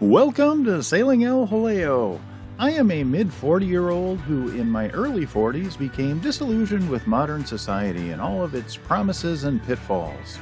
Welcome to Sailing El Jaleo. I am a mid-40-year-old who in my early 40s became disillusioned with modern society and all of its promises and pitfalls.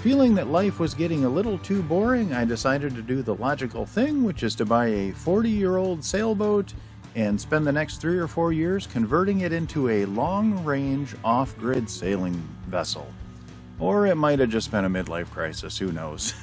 Feeling that life was getting a little too boring, I decided to do the logical thing, which is to buy a 40-year-old sailboat and spend the next 3 or 4 years converting it into a long-range, off-grid sailing vessel. Or it might have just been a midlife crisis, who knows.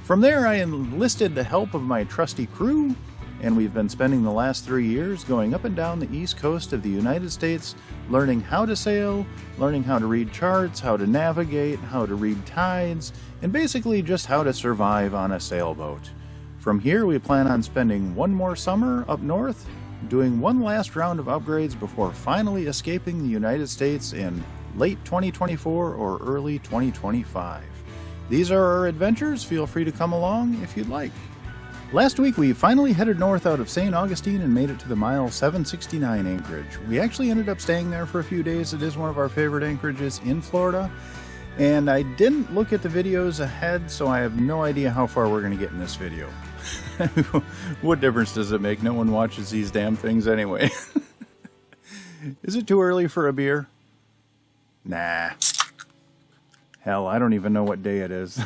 From there, I enlisted the help of my trusty crew, and we've been spending the last 3 years going up and down the east coast of the United States, learning how to sail, learning how to read charts, how to navigate, how to read tides, and basically just how to survive on a sailboat. From here, we plan on spending one more summer up north, doing one last round of upgrades before finally escaping the United States in late 2024 or early 2025. These are our adventures. Feel free to come along if you'd like. Last week we finally headed north out of St. Augustine and made it to the mile 769 anchorage. We actually ended up staying there for a few days. It is one of our favorite anchorages in Florida. And I didn't look at the videos ahead, so I have no idea how far we're going to get in this video. What difference does it make? No one watches these damn things anyway. Is it too early for a beer? Nah. Hell, I don't even know what day it is.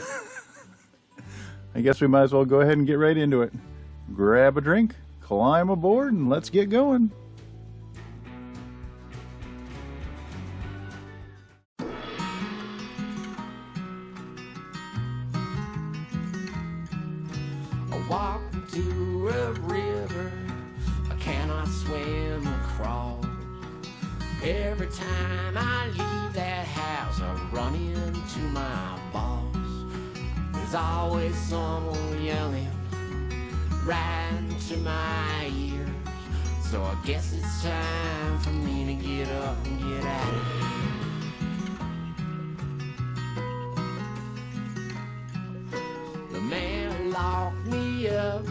I guess we might as well go ahead and get right into it. Grab a drink, climb aboard, and let's get going. I walk to a river I cannot swim across. Every time I leave that house, I run into my boss. There's always someone yelling right into my ears. So I guess it's time for me to get up and get out of here. The man who locked me up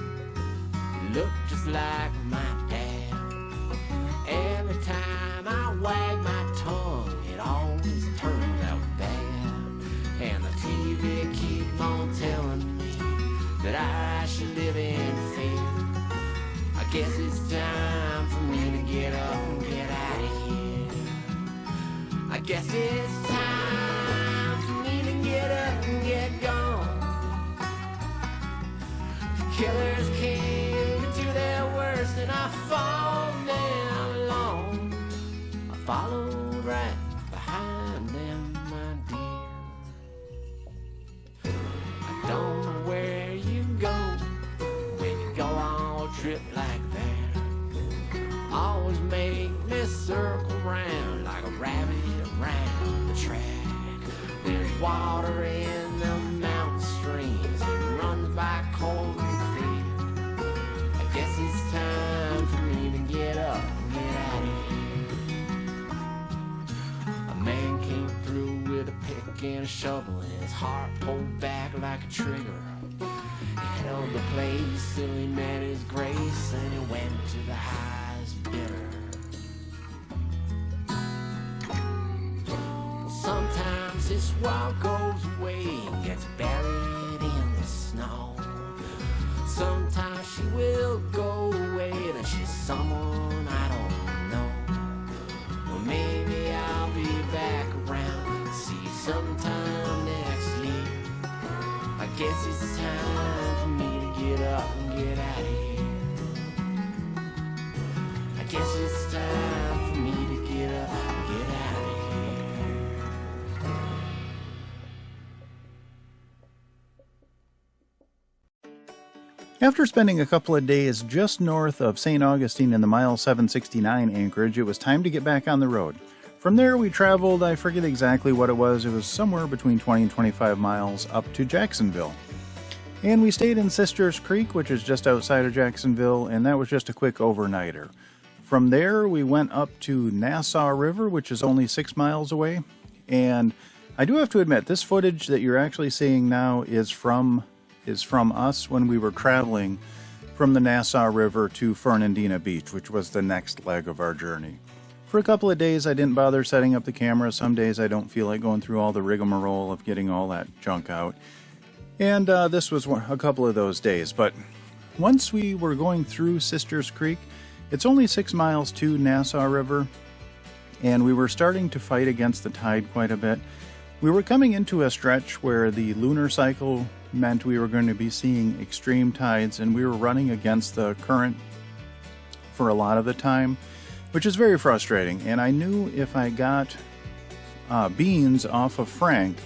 looked just like my dad. Every time I wag my tongue, it always turns out bad. And the TV keeps on telling me that I should live in fear. I guess it's time for me to get up and get out of here. I guess it's time for me to get up and get gone. The killers came to do their worst and I fall down alone. I followed right behind them, my dear. I don't know where you go when you go on a trip like that. Always make me circle round like a rabbit around the track. There's water in the mountain streams, it runs by cold and clear. I guess it's time for me to get up and get out of here. A man came through with a pick and a shovel and his heart pulled back like a trigger. He held the place till he met his grace and he went to the highest bidder. Well, sometimes this world goes away and gets buried in the snow. Sometimes she will go away and she's someone I don't know. Well, maybe I'll be back around, see you sometime next year. I guess it's time for me to get up and get out of here. I guess it's time for me to get up and get out of here. After spending a couple of days just north of St. Augustine in the mile 769 anchorage, it was time to get back on the road. From there we traveled, I forget exactly what it was somewhere between 20 and 25 miles up to Jacksonville. And we stayed in Sisters Creek, which is just outside of Jacksonville, and that was just a quick overnighter. From there we went up to Nassau River, which is only 6 miles away. And I do have to admit, this footage that you're actually seeing now is from us when we were traveling from the Nassau River to Fernandina Beach, which was the next leg of our journey. For a couple of days I didn't bother setting up the camera. Some days I don't feel like going through all the rigmarole of getting all that junk out. And this was a couple of those days. But once we were going through Sisters Creek, it's only 6 miles to Nassau River, and we were starting to fight against the tide quite a bit. We were coming into a stretch where the lunar cycle meant we were going to be seeing extreme tides, and we were running against the current for a lot of the time, which is very frustrating. And I knew if I got beans off of Frank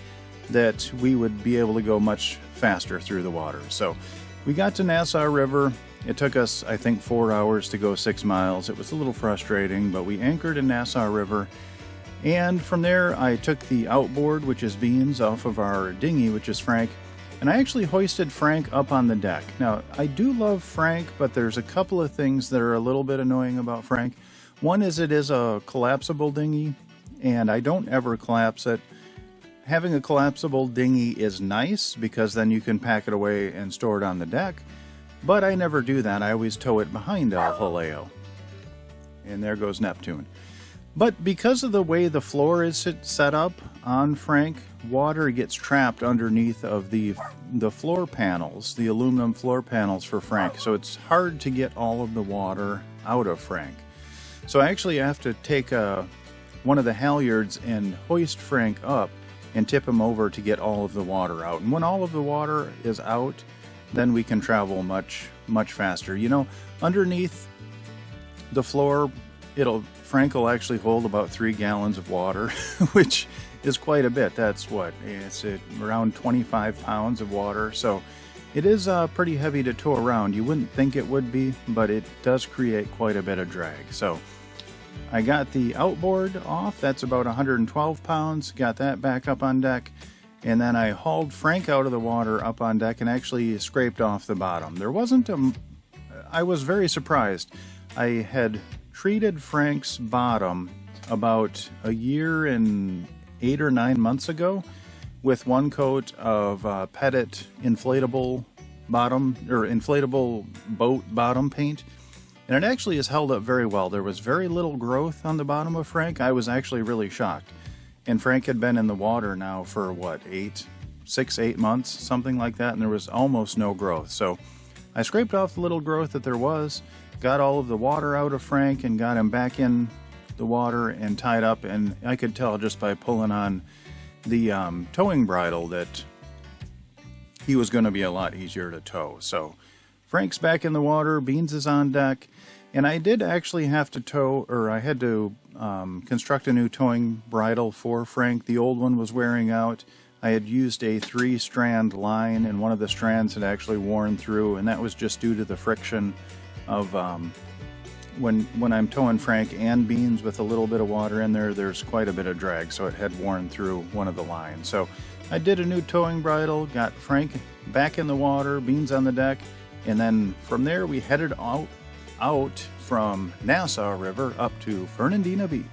that we would be able to go much faster through the water. So we got to Nassau River. It took us, I think, 4 hours to go 6 miles. It was a little frustrating, but we anchored in Nassau River. And from there, I took the outboard, which is Beans, off of our dinghy, which is Frank, and I actually hoisted Frank up on the deck. Now, I do love Frank, but there's a couple of things that are a little bit annoying about Frank. One is it is a collapsible dinghy, and I don't ever collapse it. Having a collapsible dinghy is nice because then you can pack it away and store it on the deck, but I never do that. I always tow it behind El Jaleo. And there goes Neptune. But because of the way the floor is set up on Frank, water gets trapped underneath of the floor panels, the aluminum floor panels for Frank, so it's hard to get all of the water out of Frank. So I actually have to take one of the halyards and hoist Frank up and tip him over to get all of the water out. And when all of the water is out, then we can travel much, much faster. You know, underneath the floor, Frank will actually hold about 3 gallons of water, which is quite a bit. That's what, it's around 25 pounds of water. So it is pretty heavy to tow around. You wouldn't think it would be, but it does create quite a bit of drag. So I got the outboard off. That's about 112 pounds. Got that back up on deck. And then I hauled Frank out of the water up on deck and actually scraped off the bottom. I was very surprised. I had treated Frank's bottom about a year and 8 or 9 months ago with one coat of Pettit inflatable boat bottom paint. And it actually has held up very well. There was very little growth on the bottom of Frank. I was actually really shocked. And Frank had been in the water now for what, 6-8 months, something like that, and there was almost no growth. So I scraped off the little growth that there was, got all of the water out of Frank and got him back in the water and tied up, and I could tell just by pulling on the towing bridle that he was going to be a lot easier to tow. So Frank's back in the water, Beans is on deck, and I did actually have to I had to construct a new towing bridle for Frank. The old one was wearing out. I had used a 3-strand line, and one of the strands had actually worn through, and that was just due to the friction of when I'm towing Frank and Beans with a little bit of water in there, there's quite a bit of drag, so it had worn through one of the lines. So I did a new towing bridle, got Frank back in the water, Beans on the deck, and then from there we headed out from Nassau River up to Fernandina Beach.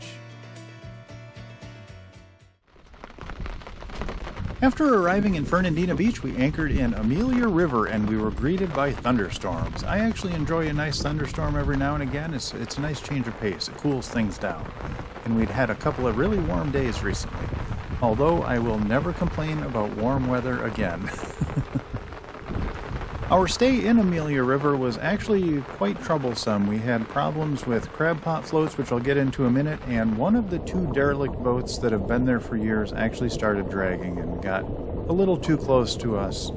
After arriving in Fernandina Beach, we anchored in Amelia River and we were greeted by thunderstorms. I actually enjoy a nice thunderstorm every now and again. It's a nice change of pace. It cools things down. And we'd had a couple of really warm days recently. Although I will never complain about warm weather again. Our stay in Amelia River was actually quite troublesome. We had problems with crab pot floats, which I'll get into in a minute, and one of the 2 derelict boats that have been there for years actually started dragging and got a little too close to us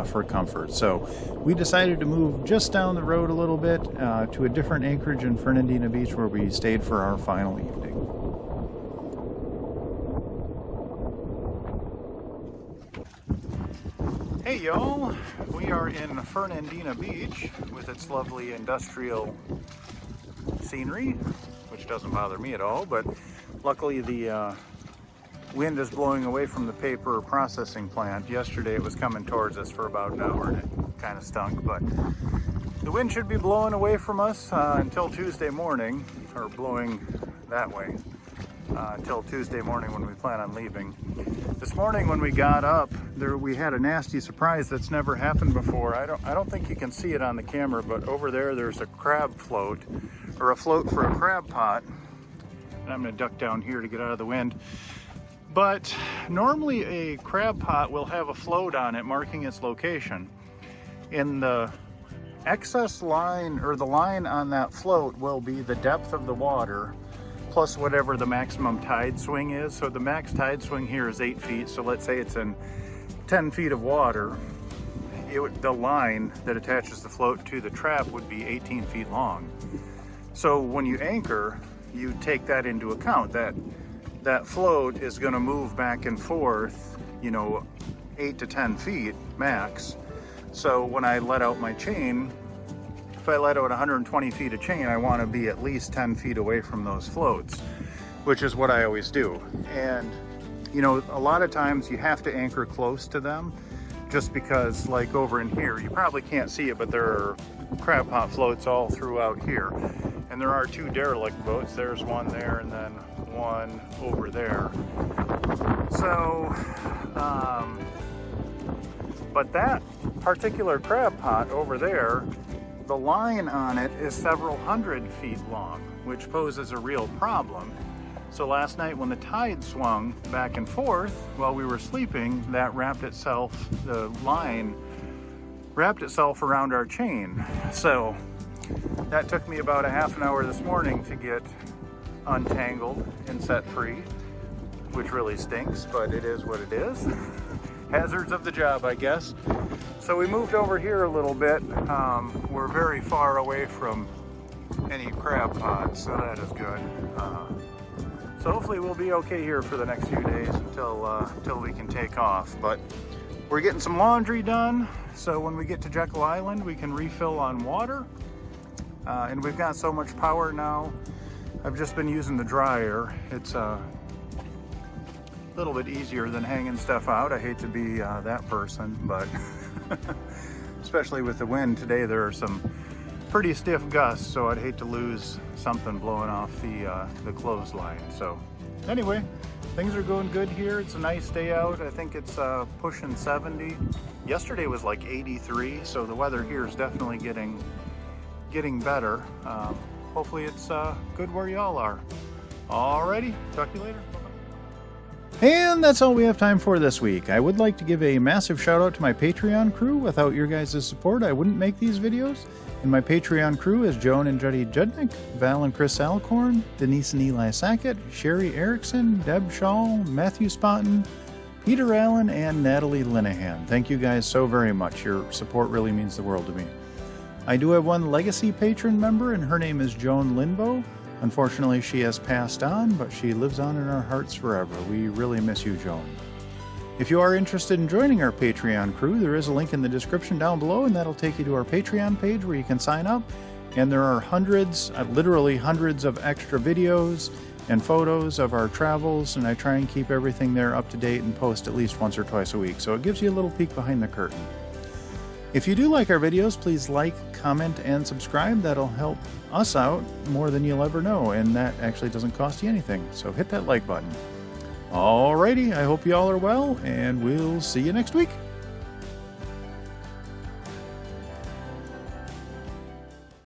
for comfort. So we decided to move just down the road a little bit to a different anchorage in Fernandina Beach where we stayed for our final evening. Hey y'all, we are in Fernandina Beach with its lovely industrial scenery, which doesn't bother me at all, but luckily the wind is blowing away from the paper processing plant. Yesterday it was coming towards us for about an hour and it kind of stunk, but the wind should be blowing away from us until Tuesday morning, or blowing that way. Until Tuesday morning when we plan on leaving. This morning when we got up, we had a nasty surprise that's never happened before. I don't think you can see it on the camera, but over there's a crab float, or a float for a crab pot. And I'm gonna duck down here to get out of the wind. But normally a crab pot will have a float on it marking its location. And the excess line, or the line on that float, will be the depth of the water plus whatever the maximum tide swing is. So the max tide swing here is 8 feet. So let's say it's in 10 feet of water. The line that attaches the float to the trap would be 18 feet long. So when you anchor, you take that into account. That float is going to move back and forth, you know, 8 to 10 feet max. So when I let out my chain, if I let out 120 feet of chain, I want to be at least 10 feet away from those floats, which is what I always do. And, you know, a lot of times you have to anchor close to them, just because, like over in here, you probably can't see it, but there are crab pot floats all throughout here. And there are 2 derelict boats. There's one there and then one over there. So, but that particular crab pot over there, the line on it is several hundred feet long, which poses a real problem. So last night when the tide swung back and forth while we were sleeping, that the line wrapped itself around our chain. So that took me about a half an hour this morning to get untangled and set free, which really stinks, but it is what it is. Hazards of the job, I guess. So we moved over here a little bit. We're very far away from any crab pots, so that is good. So hopefully we'll be okay here for the next few days until we can take off. But we're getting some laundry done, so when we get to Jekyll Island, we can refill on water. And we've got so much power now. I've just been using the dryer. It's a little bit easier than hanging stuff out. I hate to be that person, but especially with the wind today, there are some pretty stiff gusts, so I'd hate to lose something blowing off the clothesline. So anyway, things are going good here. It's a nice day out. I think it's pushing 70. Yesterday was like 83, so the weather here is definitely getting better. Hopefully it's good where y'all are. Alrighty, talk to you later. And that's all we have time for this week. I would like to give a massive shout out to my Patreon crew. Without your guys' support, I wouldn't make these videos. And my Patreon crew is Joan and Juddy Judnick, Val and Chris Alcorn, Denise and Eli Sackett, Sherry Erickson, Deb Shaw, Matthew Spotton, Peter Allen, and Natalie Linehan. Thank you guys so very much. Your support really means the world to me. I do have one legacy patron member, and her name is Joan Linbo. Unfortunately, she has passed on, but she lives on in our hearts forever. We really miss you, Joan. If you are interested in joining our Patreon crew, there is a link in the description down below, and that'll take you to our Patreon page where you can sign up. And there are hundreds, literally hundreds of extra videos and photos of our travels, and I try and keep everything there up to date and post at least once or twice a week. So it gives you a little peek behind the curtain. If you do like our videos, please like, comment, and subscribe. That'll help us out more than you'll ever know, and that actually doesn't cost you anything. So hit that like button. Alrighty, I hope you all are well, and we'll see you next week.